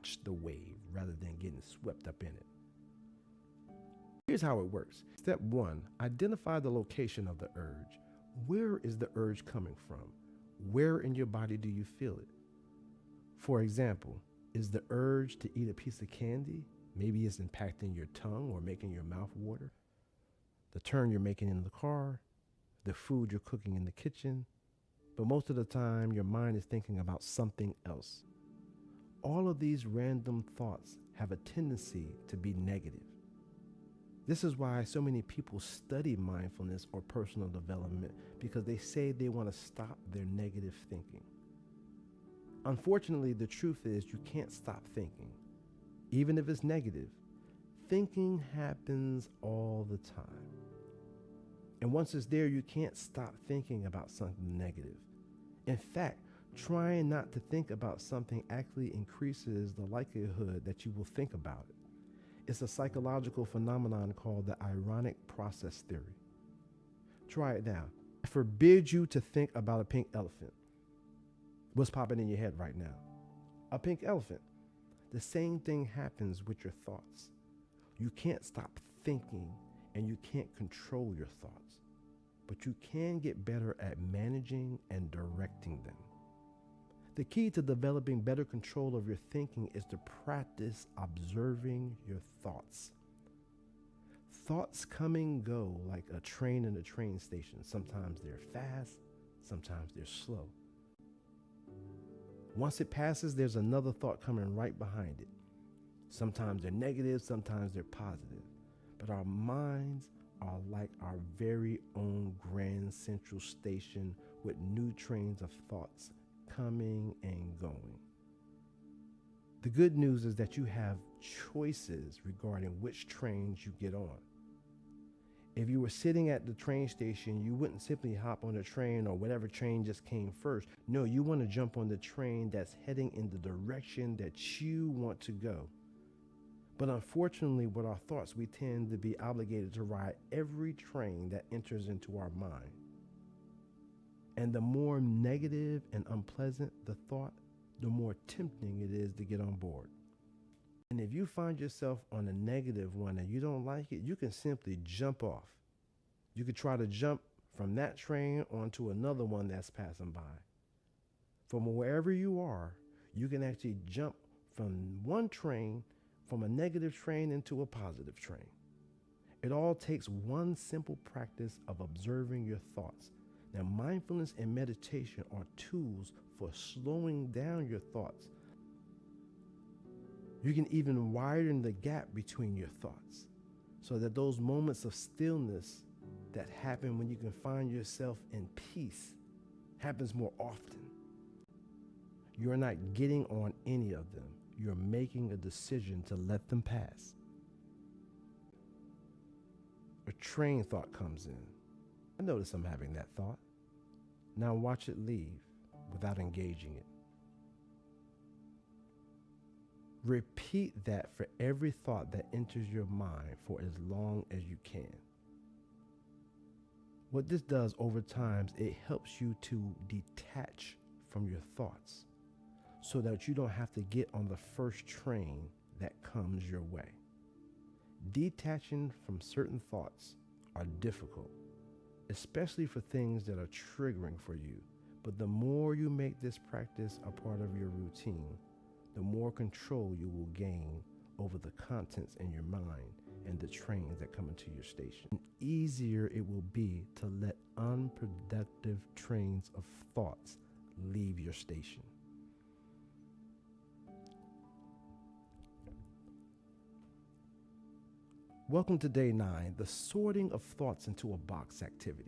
watch the wave rather than getting swept up in it. Here's how it works. Step 1, identify the location of the urge. Where is the urge coming from? Where in your body do you feel it? For example, is the urge to eat a piece of candy? Maybe it's impacting your tongue or making your mouth water. The turn you're making in the car, the food you're cooking in the kitchen. But most of the time, your mind is thinking about something else. All of these random thoughts have a tendency to be negative. This is why so many people study mindfulness or personal development, because they say they want to stop their negative thinking. Unfortunately, the truth is you can't stop thinking. Even if it's negative, thinking happens all the time. And once it's there, you can't stop thinking about something negative. In fact, trying not to think about something actually increases the likelihood that you will think about it. It's a psychological phenomenon called the ironic process theory. Try it now. I forbid you to think about a pink elephant. What's popping in your head right now? A pink elephant. The same thing happens with your thoughts. You can't stop thinking and you can't control your thoughts, but you can get better at managing and directing them. The key to developing better control of your thinking is to practice observing your thoughts. Thoughts come and go like a train in a train station. Sometimes they're fast, sometimes they're slow. Once it passes, there's another thought coming right behind it. Sometimes they're negative, sometimes they're positive. But our minds are like our very own grand central station with new trains of thoughts coming and going. The good news is that you have choices regarding which trains you get on. If you were sitting at the train station, you wouldn't simply hop on a train or whatever train just came first. No, you want to jump on the train that's heading in the direction that you want to go. But unfortunately, with our thoughts, we tend to be obligated to ride every train that enters into our mind. And the more negative and unpleasant the thought, the more tempting it is to get on board. And if you find yourself on a negative one and you don't like it, you can simply jump off. You could try to jump from that train onto another one that's passing by. From wherever you are, you can actually jump from one train, from a negative train into a positive train. It all takes one simple practice of observing your thoughts. Now, mindfulness and meditation are tools for slowing down your thoughts. You can even widen the gap between your thoughts so that those moments of stillness that happen when you can find yourself in peace happens more often. You're not getting on any of them. You're making a decision to let them pass. A train thought comes in. I notice I'm having that thought. Now watch it leave without engaging it. Repeat that for every thought that enters your mind for as long as you can. What this does over time, it helps you to detach from your thoughts so that you don't have to get on the first train that comes your way. Detaching from certain thoughts are difficult, especially for things that are triggering for you. But the more you make this practice a part of your routine, the more control you will gain over the contents in your mind and the trains that come into your station. And easier it will be to let unproductive trains of thoughts leave your station. Welcome to day 9, the sorting of thoughts into a box activity.